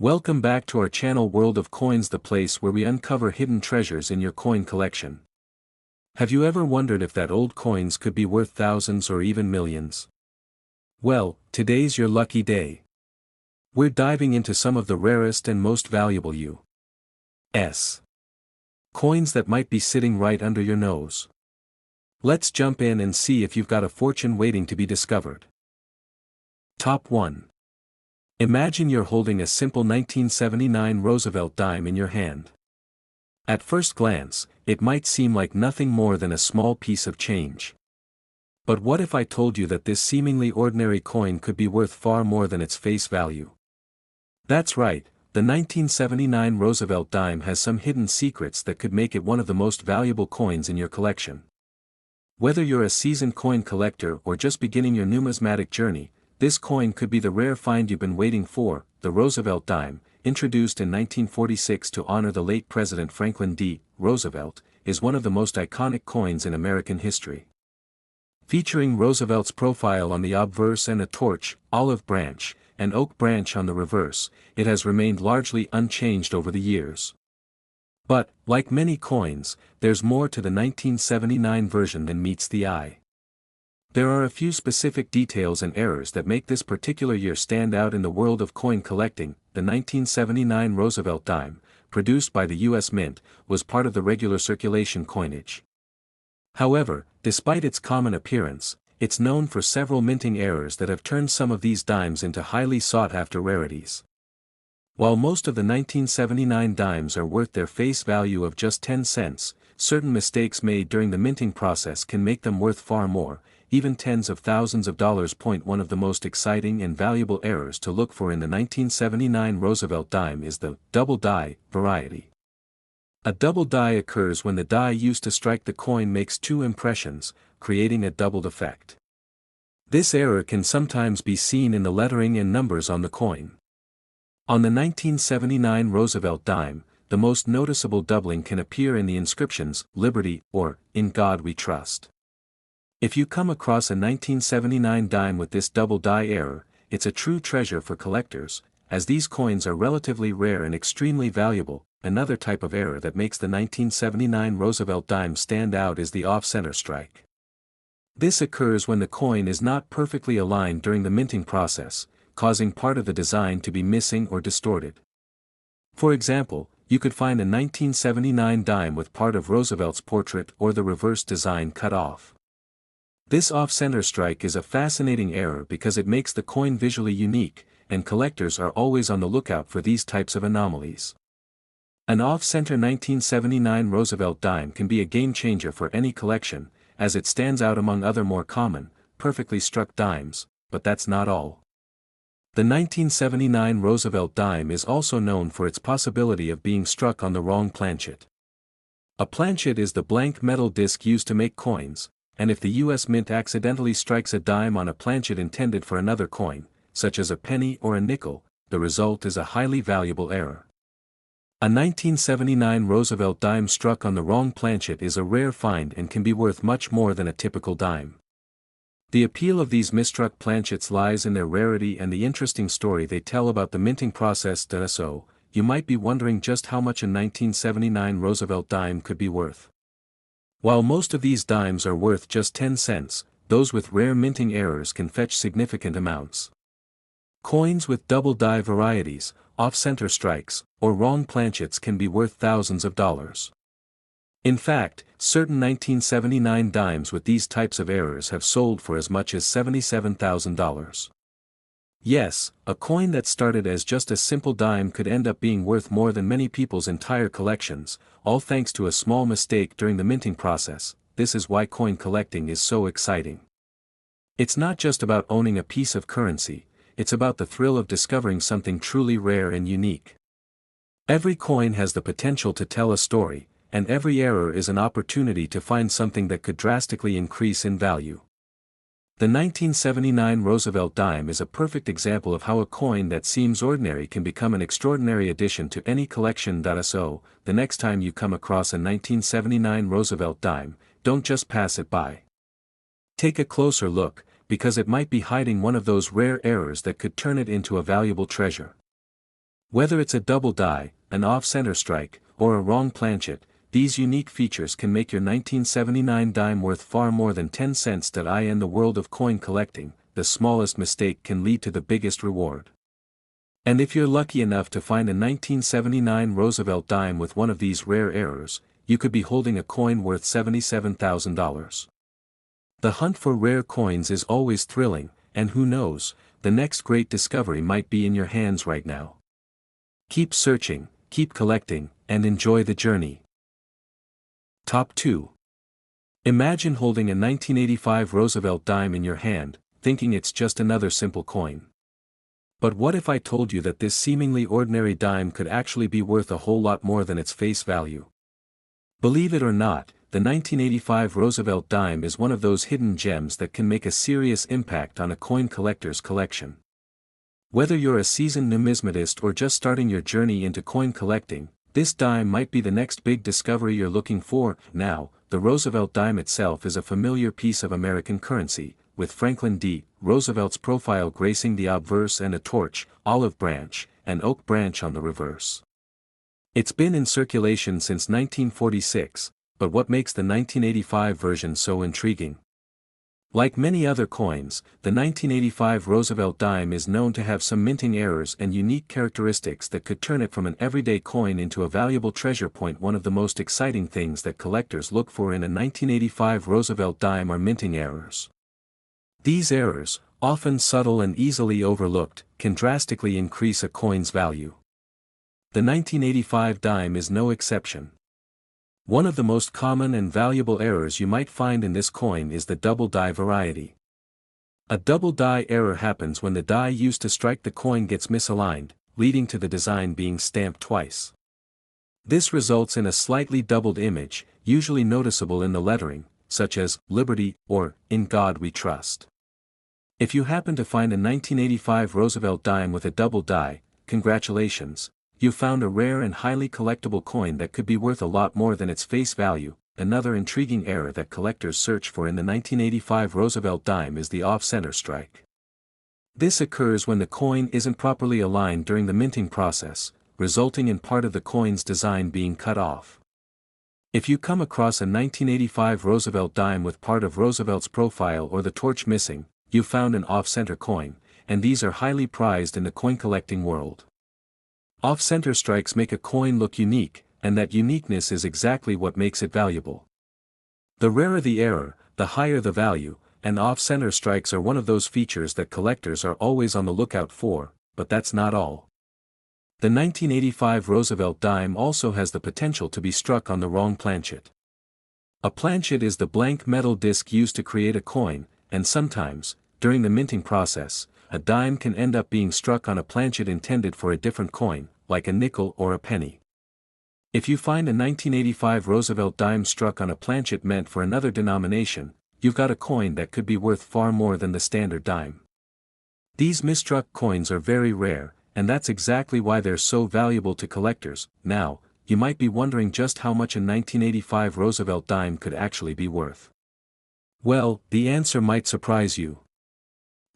Welcome back to our channel World of Coins, the place where we uncover hidden treasures in your coin collection. Have you ever wondered if that old coins could be worth thousands or even millions? Well, today's your lucky day. We're diving into some of the rarest and most valuable U.S. coins that might be sitting right under your nose. Let's jump in and see if you've got a fortune waiting to be discovered. Top 1. Imagine you're holding a simple 1979 Roosevelt dime in your hand. At first glance, it might seem like nothing more than a small piece of change. But what if I told you that this seemingly ordinary coin could be worth far more than its face value? That's right, the 1979 Roosevelt dime has some hidden secrets that could make it one of the most valuable coins in your collection. Whether you're a seasoned coin collector or just beginning your numismatic journey, this coin could be the rare find you've been waiting for. The Roosevelt dime, introduced in 1946 to honor the late President Franklin D. Roosevelt, is one of the most iconic coins in American history. Featuring Roosevelt's profile on the obverse and a torch, olive branch, and oak branch on the reverse, it has remained largely unchanged over the years. But, like many coins, there's more to the 1979 version than meets the eye. There are a few specific details and errors that make this particular year stand out in the world of coin collecting. The 1979 Roosevelt dime, produced by the U.S. Mint, was part of the regular circulation coinage. However, despite its common appearance, it's known for several minting errors that have turned some of these dimes into highly sought-after rarities. While most of the 1979 dimes are worth their face value of just 10 cents, certain mistakes made during the minting process can make them worth far more, even tens of thousands of dollars. One of the most exciting and valuable errors to look for in the 1979 Roosevelt dime is the double die variety. A double die occurs when the die used to strike the coin makes two impressions, creating a doubled effect. This error can sometimes be seen in the lettering and numbers on the coin. On the 1979 Roosevelt dime, the most noticeable doubling can appear in the inscriptions, Liberty, or, In God We Trust. If you come across a 1979 dime with this double die error, it's a true treasure for collectors, as these coins are relatively rare and extremely valuable. Another type of error that makes the 1979 Roosevelt dime stand out is the off-center strike. This occurs when the coin is not perfectly aligned during the minting process, causing part of the design to be missing or distorted. For example, you could find a 1979 dime with part of Roosevelt's portrait or the reverse design cut off. This off-center strike is a fascinating error because it makes the coin visually unique, and collectors are always on the lookout for these types of anomalies. An off-center 1979 Roosevelt dime can be a game-changer for any collection, as it stands out among other more common, perfectly struck dimes, but that's not all. The 1979 Roosevelt dime is also known for its possibility of being struck on the wrong planchet. A planchet is the blank metal disc used to make coins, and if the U.S. Mint accidentally strikes a dime on a planchet intended for another coin, such as a penny or a nickel, the result is a highly valuable error. A 1979 Roosevelt dime struck on the wrong planchet is a rare find and can be worth much more than a typical dime. The appeal of these misstruck planchets lies in their rarity and the interesting story they tell about the minting process. So, you might be wondering just how much a 1979 Roosevelt dime could be worth. While most of these dimes are worth just 10 cents, those with rare minting errors can fetch significant amounts. Coins with double die varieties, off-center strikes, or wrong planchets can be worth thousands of dollars. In fact, certain 1979 dimes with these types of errors have sold for as much as $77,000. Yes, a coin that started as just a simple dime could end up being worth more than many people's entire collections, all thanks to a small mistake during the minting process. This is why coin collecting is so exciting. It's not just about owning a piece of currency, it's about the thrill of discovering something truly rare and unique. Every coin has the potential to tell a story, and every error is an opportunity to find something that could drastically increase in value. The 1979 Roosevelt dime is a perfect example of how a coin that seems ordinary can become an extraordinary addition to any collection. So, the next time you come across a 1979 Roosevelt dime, don't just pass it by. Take a closer look, because it might be hiding one of those rare errors that could turn it into a valuable treasure. Whether it's a double die, an off-center strike, or a wrong planchet, these unique features can make your 1979 dime worth far more than 10 cents. In the world of coin collecting, the smallest mistake can lead to the biggest reward. And if you're lucky enough to find a 1979 Roosevelt dime with one of these rare errors, you could be holding a coin worth $77,000. The hunt for rare coins is always thrilling, and who knows, the next great discovery might be in your hands right now. Keep searching, keep collecting, and enjoy the journey. Top 2. Imagine holding a 1985 Roosevelt dime in your hand, thinking it's just another simple coin. But what if I told you that this seemingly ordinary dime could actually be worth a whole lot more than its face value? Believe it or not, the 1985 Roosevelt dime is one of those hidden gems that can make a serious impact on a coin collector's collection. Whether you're a seasoned numismatist or just starting your journey into coin collecting, this dime might be the next big discovery you're looking for. Now, the Roosevelt dime itself is a familiar piece of American currency, with Franklin D. Roosevelt's profile gracing the obverse and a torch, olive branch, and oak branch on the reverse. It's been in circulation since 1946, but what makes the 1985 version so intriguing? Like many other coins, the 1985 Roosevelt dime is known to have some minting errors and unique characteristics that could turn it from an everyday coin into a valuable treasure point. One of the most exciting things that collectors look for in a 1985 Roosevelt dime are minting errors. These errors, often subtle and easily overlooked, can drastically increase a coin's value. The 1985 dime is no exception. One of the most common and valuable errors you might find in this coin is the double die variety. A double die error happens when the die used to strike the coin gets misaligned, leading to the design being stamped twice. This results in a slightly doubled image, usually noticeable in the lettering, such as Liberty or In God We Trust. If you happen to find a 1985 Roosevelt dime with a double die, congratulations. You found a rare and highly collectible coin that could be worth a lot more than its face value. Another intriguing error that collectors search for in the 1985 Roosevelt dime is the off-center strike. This occurs when the coin isn't properly aligned during the minting process, resulting in part of the coin's design being cut off. If you come across a 1985 Roosevelt dime with part of Roosevelt's profile or the torch missing, you found an off-center coin, and these are highly prized in the coin collecting world. Off-center strikes make a coin look unique, and that uniqueness is exactly what makes it valuable. The rarer the error, the higher the value, and off-center strikes are one of those features that collectors are always on the lookout for, but that's not all. The 1985 Roosevelt dime also has the potential to be struck on the wrong planchet. A planchet is the blank metal disc used to create a coin, and sometimes, during the minting process, a dime can end up being struck on a planchet intended for a different coin, like a nickel or a penny. If you find a 1985 Roosevelt dime struck on a planchet meant for another denomination, you've got a coin that could be worth far more than the standard dime. These misstruck coins are very rare, and that's exactly why they're so valuable to collectors. Now, you might be wondering just how much a 1985 Roosevelt dime could actually be worth. Well, the answer might surprise you.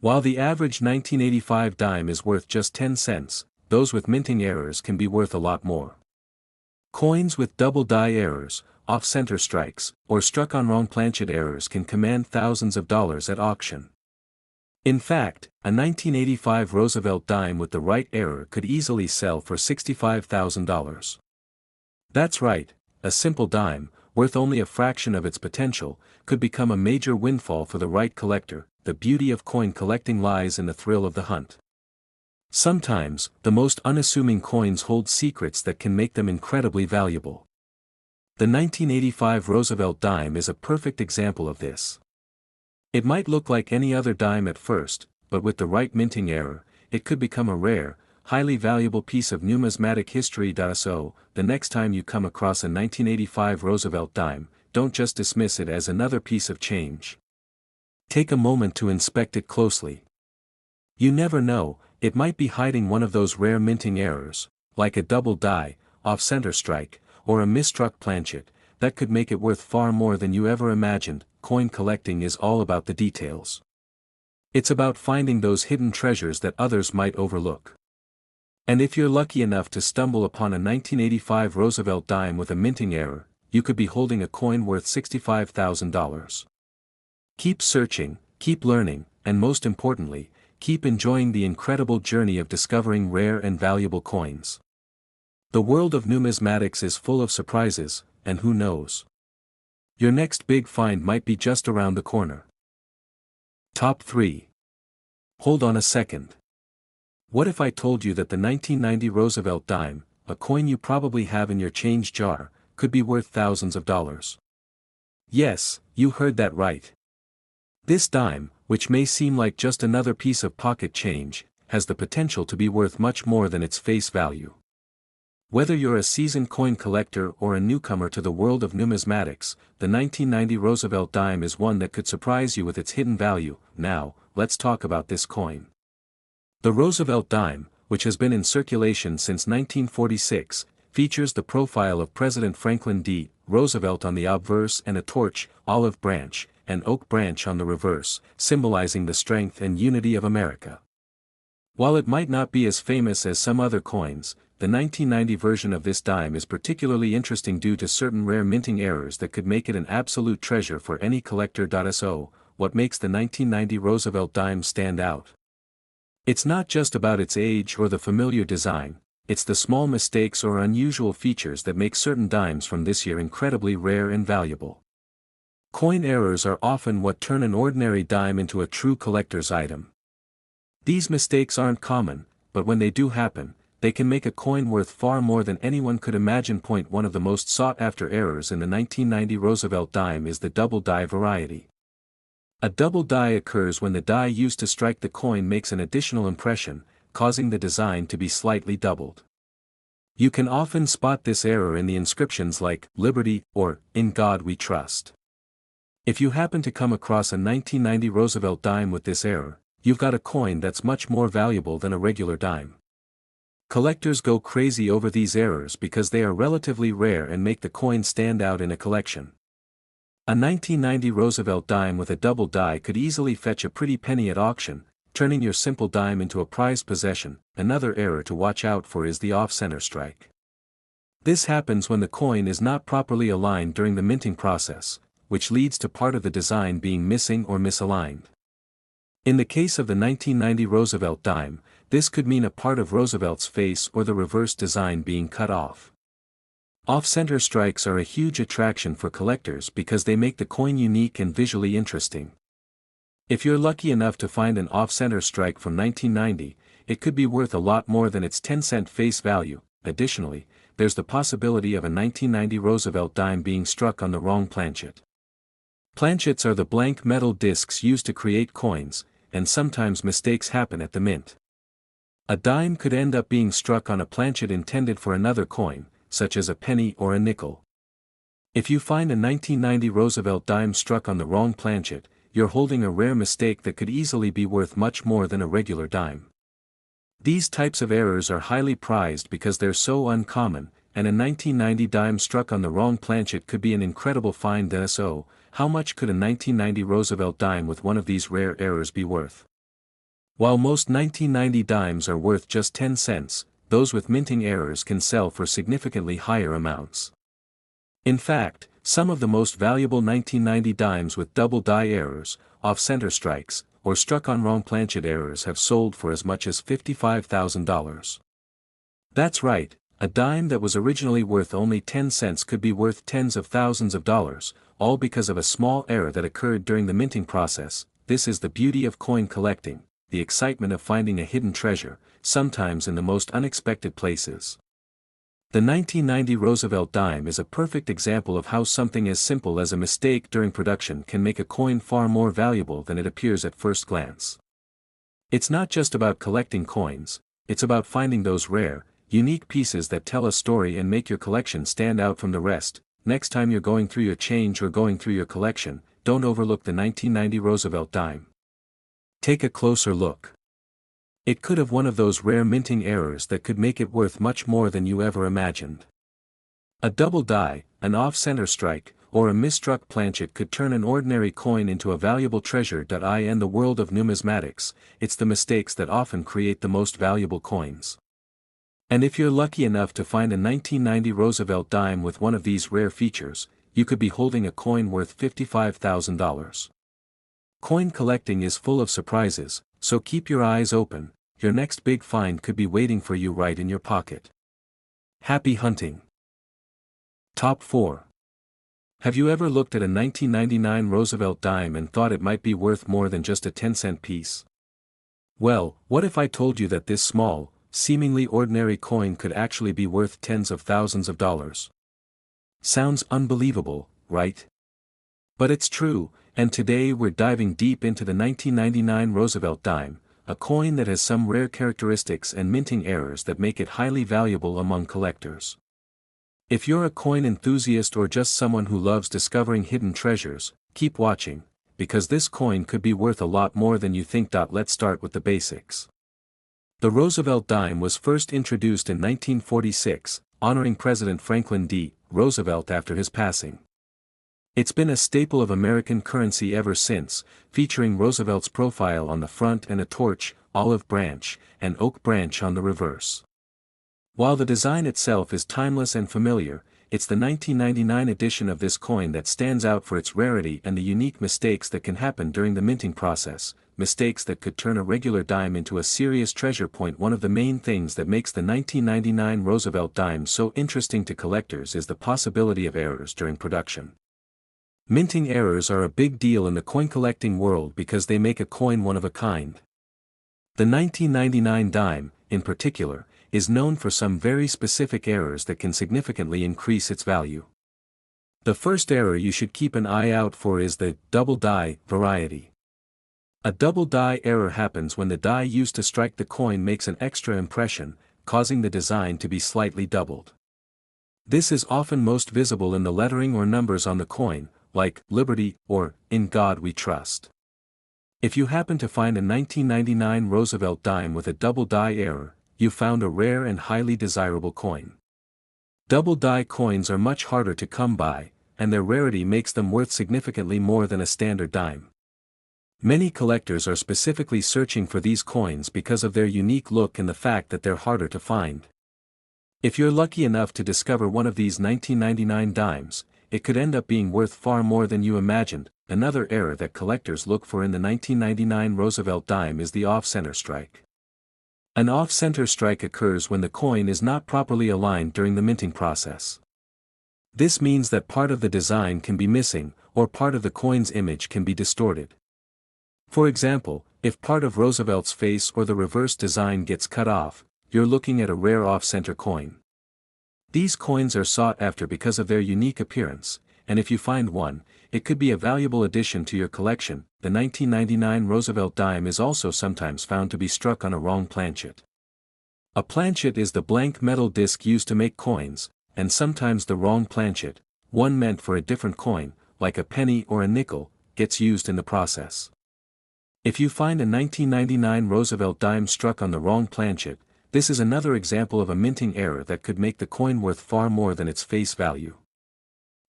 While the average 1985 dime is worth just 10 cents, those with minting errors can be worth a lot more. Coins with double die errors, off-center strikes, or struck on wrong planchet errors can command thousands of dollars at auction. In fact, a 1985 Roosevelt dime with the right error could easily sell for $65,000. That's right, a simple dime, worth only a fraction of its potential, could become a major windfall for the right collector. The beauty of coin collecting lies in the thrill of the hunt. Sometimes, the most unassuming coins hold secrets that can make them incredibly valuable. The 1985 Roosevelt dime is a perfect example of this. It might look like any other dime at first, but with the right minting error, it could become a rare, highly valuable piece of numismatic history. So, the next time you come across a 1985 Roosevelt dime, don't just dismiss it as another piece of change. Take a moment to inspect it closely. You never know, it might be hiding one of those rare minting errors, like a double die, off-center strike, or a misstruck planchet, that could make it worth far more than you ever imagined. Coin collecting is all about the details. It's about finding those hidden treasures that others might overlook. And if you're lucky enough to stumble upon a 1985 Roosevelt dime with a minting error, you could be holding a coin worth $65,000. Keep searching, keep learning, and most importantly, keep enjoying the incredible journey of discovering rare and valuable coins. The world of numismatics is full of surprises, and who knows? Your next big find might be just around the corner. Top 3. Hold on a second. What if I told you that the 1990 Roosevelt dime, a coin you probably have in your change jar, could be worth thousands of dollars? Yes, you heard that right. This dime, which may seem like just another piece of pocket change, has the potential to be worth much more than its face value. Whether you're a seasoned coin collector or a newcomer to the world of numismatics, the 1990 Roosevelt dime is one that could surprise you with its hidden value. Now, let's talk about this coin. The Roosevelt dime, which has been in circulation since 1946, features the profile of President Franklin D. Roosevelt on the obverse and a torch, olive branch, and oak branch on the reverse, symbolizing the strength and unity of America. While it might not be as famous as some other coins, the 1990 version of this dime is particularly interesting due to certain rare minting errors that could make it an absolute treasure for any collector. So, what makes the 1990 Roosevelt dime stand out? It's not just about its age or the familiar design, it's the small mistakes or unusual features that make certain dimes from this year incredibly rare and valuable. Coin errors are often what turn an ordinary dime into a true collector's item. These mistakes aren't common, but when they do happen, they can make a coin worth far more than anyone could imagine. One of the most sought-after errors in the 1990 Roosevelt dime is the double die variety. A double die occurs when the die used to strike the coin makes an additional impression, causing the design to be slightly doubled. You can often spot this error in the inscriptions like "Liberty" or "In God We Trust." If you happen to come across a 1990 Roosevelt dime with this error, you've got a coin that's much more valuable than a regular dime. Collectors go crazy over these errors because they are relatively rare and make the coin stand out in a collection. A 1990 Roosevelt dime with a double die could easily fetch a pretty penny at auction, turning your simple dime into a prized possession. Another error to watch out for is the off-center strike. This happens when the coin is not properly aligned during the minting process, which leads to part of the design being missing or misaligned. In the case of the 1990 Roosevelt dime, this could mean a part of Roosevelt's face or the reverse design being cut off. Off-center strikes are a huge attraction for collectors because they make the coin unique and visually interesting. If you're lucky enough to find an off-center strike from 1990, it could be worth a lot more than its 10-cent face value. Additionally, there's the possibility of a 1990 Roosevelt dime being struck on the wrong planchet. Planchets are the blank metal discs used to create coins, and sometimes mistakes happen at the mint. A dime could end up being struck on a planchet intended for another coin, such as a penny or a nickel. If you find a 1990 Roosevelt dime struck on the wrong planchet, you're holding a rare mistake that could easily be worth much more than a regular dime. These types of errors are highly prized because they're so uncommon, and a 1990 dime struck on the wrong planchet could be an incredible find. So, how much could a 1990 Roosevelt dime with one of these rare errors be worth? While most 1990 dimes are worth just 10 cents, those with minting errors can sell for significantly higher amounts. In fact, some of the most valuable 1990 dimes with double die errors, off-center strikes, or struck on wrong planchet errors have sold for as much as $55,000. That's right, a dime that was originally worth only 10 cents could be worth tens of thousands of dollars, all because of a small error that occurred during the minting process. This is the beauty of coin collecting, the excitement of finding a hidden treasure, sometimes in the most unexpected places. The 1990 Roosevelt dime is a perfect example of how something as simple as a mistake during production can make a coin far more valuable than it appears at first glance. It's not just about collecting coins, it's about finding those rare, unique pieces that tell a story and make your collection stand out from the rest. Next time you're going through your change or going through your collection, don't overlook the 1990 Roosevelt dime. Take a closer look. It could have one of those rare minting errors that could make it worth much more than you ever imagined. A double die, an off-center strike, or a misstruck planchet could turn an ordinary coin into a valuable treasure. In the world of numismatics, it's the mistakes that often create the most valuable coins. And if you're lucky enough to find a 1990 Roosevelt dime with one of these rare features, you could be holding a coin worth $55,000. Coin collecting is full of surprises, so keep your eyes open. Your next big find could be waiting for you right in your pocket. Happy hunting! Top 4. Have you ever looked at a 1999 Roosevelt dime and thought it might be worth more than just a 10-cent piece? Well, what if I told you that this small, seemingly ordinary coin could actually be worth tens of thousands of dollars? Sounds unbelievable, right? But it's true, and today we're diving deep into the 1999 Roosevelt dime, a coin that has some rare characteristics and minting errors that make it highly valuable among collectors. If you're a coin enthusiast or just someone who loves discovering hidden treasures, keep watching, because this coin could be worth a lot more than you think. Let's start with the basics. The Roosevelt dime was first introduced in 1946, honoring President Franklin D. Roosevelt after his passing. It's been a staple of American currency ever since, featuring Roosevelt's profile on the front and a torch, olive branch, and oak branch on the reverse. While the design itself is timeless and familiar, it's the 1999 edition of this coin that stands out for its rarity and the unique mistakes that can happen during the minting process, mistakes that could turn a regular dime into a serious treasure. One of the main things that makes the 1999 Roosevelt dime so interesting to collectors is the possibility of errors during production. Minting errors are a big deal in the coin collecting world because they make a coin one of a kind. The 1999 dime, in particular, is known for some very specific errors that can significantly increase its value. The first error you should keep an eye out for is the double die variety. A double die error happens when the die used to strike the coin makes an extra impression, causing the design to be slightly doubled. This is often most visible in the lettering or numbers on the coin, like Liberty or In God We Trust. If you happen to find a 1999 Roosevelt dime with a double die error, you found a rare and highly desirable coin. Double die coins are much harder to come by, and their rarity makes them worth significantly more than a standard dime. Many collectors are specifically searching for these coins because of their unique look and the fact that they're harder to find. If you're lucky enough to discover one of these 1999 dimes, it could end up being worth far more than you imagined. Another error that collectors look for in the 1999 Roosevelt dime is the off-center strike. An off-center strike occurs when the coin is not properly aligned during the minting process. This means that part of the design can be missing, or part of the coin's image can be distorted. For example, if part of Roosevelt's face or the reverse design gets cut off, you're looking at a rare off-center coin. These coins are sought after because of their unique appearance, and if you find one, it could be a valuable addition to your collection. The 1999 Roosevelt dime is also sometimes found to be struck on a wrong planchet. A planchet is the blank metal disc used to make coins, and sometimes the wrong planchet, one meant for a different coin, like a penny or a nickel, gets used in the process. If you find a 1999 Roosevelt dime struck on the wrong planchet, this is another example of a minting error that could make the coin worth far more than its face value.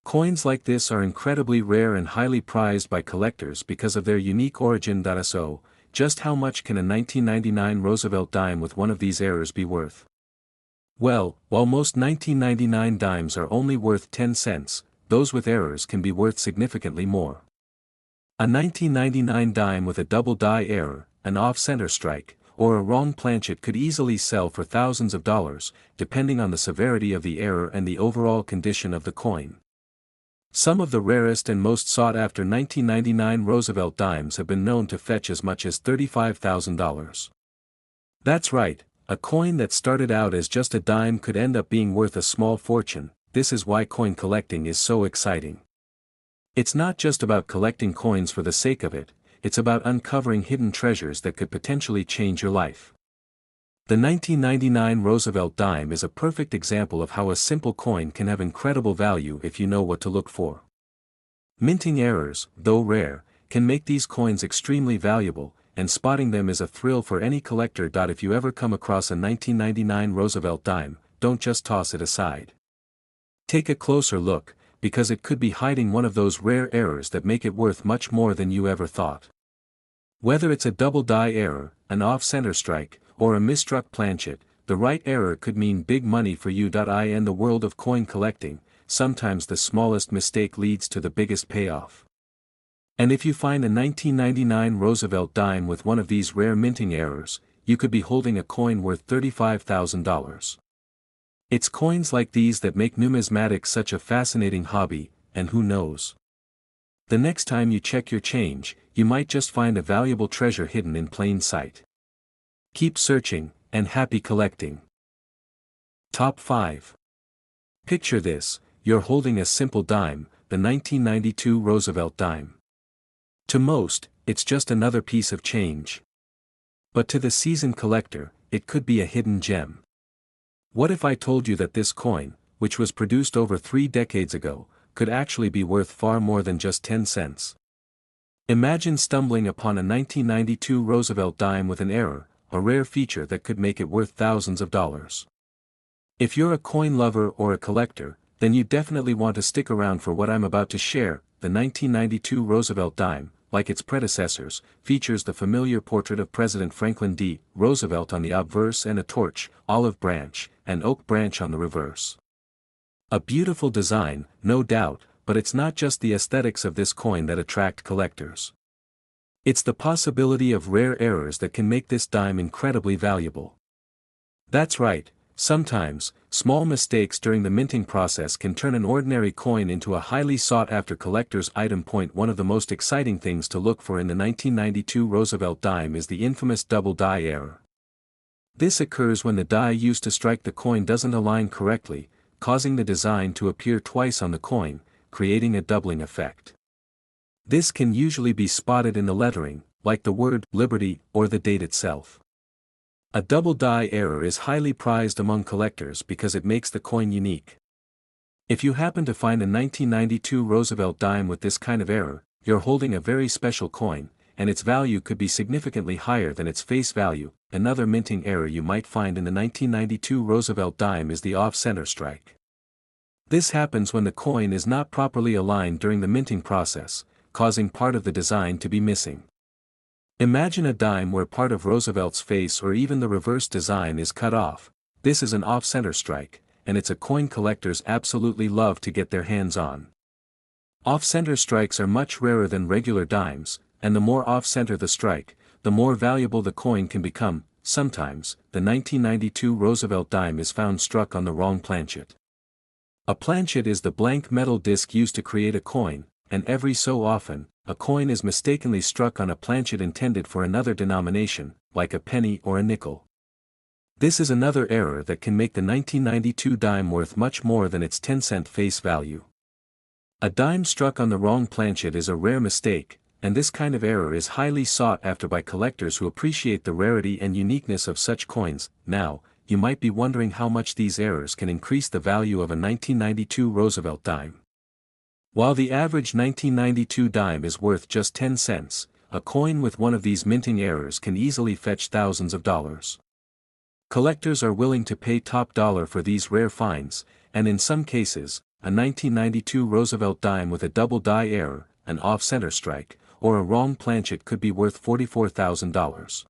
Coins like this are incredibly rare and highly prized by collectors because of their unique origin. So, just how much can a 1999 Roosevelt dime with one of these errors be worth? Well, while most 1999 dimes are only worth 10 cents, those with errors can be worth significantly more. A 1999 dime with a double die error, an off-center strike, or a wrong planchet could easily sell for thousands of dollars, depending on the severity of the error and the overall condition of the coin. Some of the rarest and most sought-after 1999 Roosevelt dimes have been known to fetch as much as $35,000. That's right, a coin that started out as just a dime could end up being worth a small fortune. This is why coin collecting is so exciting. It's not just about collecting coins for the sake of it, it's about uncovering hidden treasures that could potentially change your life. The 1999 Roosevelt dime is a perfect example of how a simple coin can have incredible value if you know what to look for. Minting errors, though rare, can make these coins extremely valuable, and spotting them is a thrill for any collector. If you ever come across a 1999 Roosevelt dime, don't just toss it aside. Take a closer look, because it could be hiding one of those rare errors that make it worth much more than you ever thought. Whether it's a double die error, an off-center strike, or a misstruck planchet, the right error could mean big money for you. In the world of coin collecting, sometimes the smallest mistake leads to the biggest payoff. And if you find a 1999 Roosevelt dime with one of these rare minting errors, you could be holding a coin worth $35,000. It's coins like these that make numismatics such a fascinating hobby, and who knows? The next time you check your change, you might just find a valuable treasure hidden in plain sight. Keep searching, and happy collecting. Top 5. Picture this: you're holding a simple dime, the 1992 Roosevelt dime. To most, it's just another piece of change. But to the seasoned collector, it could be a hidden gem. What if I told you that this coin, which was produced over 3 decades ago, could actually be worth far more than just 10 cents? Imagine stumbling upon a 1992 Roosevelt dime with an error, a rare feature that could make it worth thousands of dollars. If you're a coin lover or a collector, then you definitely want to stick around for what I'm about to share. The 1992 Roosevelt dime, like its predecessors, features the familiar portrait of President Franklin D. Roosevelt on the obverse and a torch, olive branch, and oak branch on the reverse. A beautiful design, no doubt, but it's not just the aesthetics of this coin that attract collectors. It's the possibility of rare errors that can make this dime incredibly valuable. That's right, sometimes, small mistakes during the minting process can turn an ordinary coin into a highly sought-after collector's item. One of the most exciting things to look for in the 1992 Roosevelt dime is the infamous double die error. This occurs when the die used to strike the coin doesn't align correctly, causing the design to appear twice on the coin, creating a doubling effect. This can usually be spotted in the lettering, like the word Liberty or the date itself. A double die error is highly prized among collectors because it makes the coin unique. If you happen to find a 1992 Roosevelt dime with this kind of error, you're holding a very special coin, and its value could be significantly higher than its face value. Another minting error you might find in the 1992 Roosevelt dime is the off-center strike. This happens when the coin is not properly aligned during the minting process, causing part of the design to be missing. Imagine a dime where part of Roosevelt's face or even the reverse design is cut off. This is an off-center strike, and it's a coin collectors absolutely love to get their hands on. Off-center strikes are much rarer than regular dimes, and the more off-center the strike, the more valuable the coin can become. Sometimes, the 1992 Roosevelt dime is found struck on the wrong planchet. A planchet is the blank metal disc used to create a coin, and every so often, a coin is mistakenly struck on a planchet intended for another denomination, like a penny or a nickel. This is another error that can make the 1992 dime worth much more than its 10-cent face value. A dime struck on the wrong planchet is a rare mistake, and this kind of error is highly sought after by collectors who appreciate the rarity and uniqueness of such coins. Now, you might be wondering how much these errors can increase the value of a 1992 Roosevelt dime. While the average 1992 dime is worth just 10 cents, a coin with one of these minting errors can easily fetch thousands of dollars. Collectors are willing to pay top dollar for these rare finds, and in some cases, a 1992 Roosevelt dime with a double die error, an off-center strike, or a wrong planchet could be worth $44,000.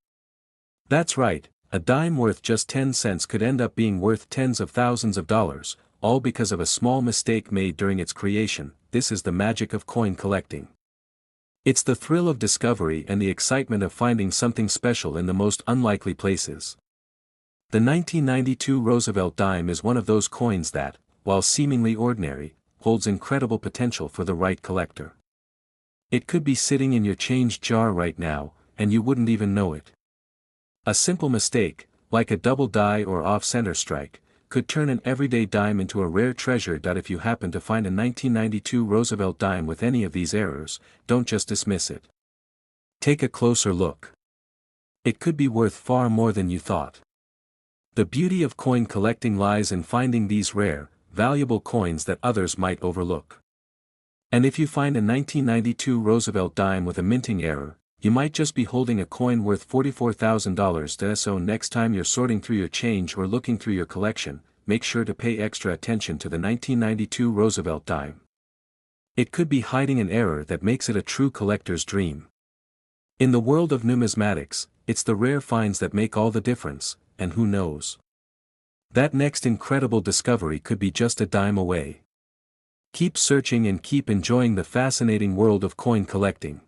That's right, a dime worth just 10 cents could end up being worth tens of thousands of dollars, all because of a small mistake made during its creation. This is the magic of coin collecting. It's the thrill of discovery and the excitement of finding something special in the most unlikely places. The 1992 Roosevelt dime is one of those coins that, while seemingly ordinary, holds incredible potential for the right collector. It could be sitting in your change jar right now, and you wouldn't even know it. A simple mistake, like a double die or off-center strike, could turn an everyday dime into a rare treasure. If you happen to find a 1992 Roosevelt dime with any of these errors, don't just dismiss it. Take a closer look. It could be worth far more than you thought. The beauty of coin collecting lies in finding these rare, valuable coins that others might overlook. And if you find a 1992 Roosevelt dime with a minting error, you might just be holding a coin worth $44,000. So next time you're sorting through your change or looking through your collection, make sure to pay extra attention to the 1992 Roosevelt dime. It could be hiding an error that makes it a true collector's dream. In the world of numismatics, it's the rare finds that make all the difference, and who knows? That next incredible discovery could be just a dime away. Keep searching and keep enjoying the fascinating world of coin collecting.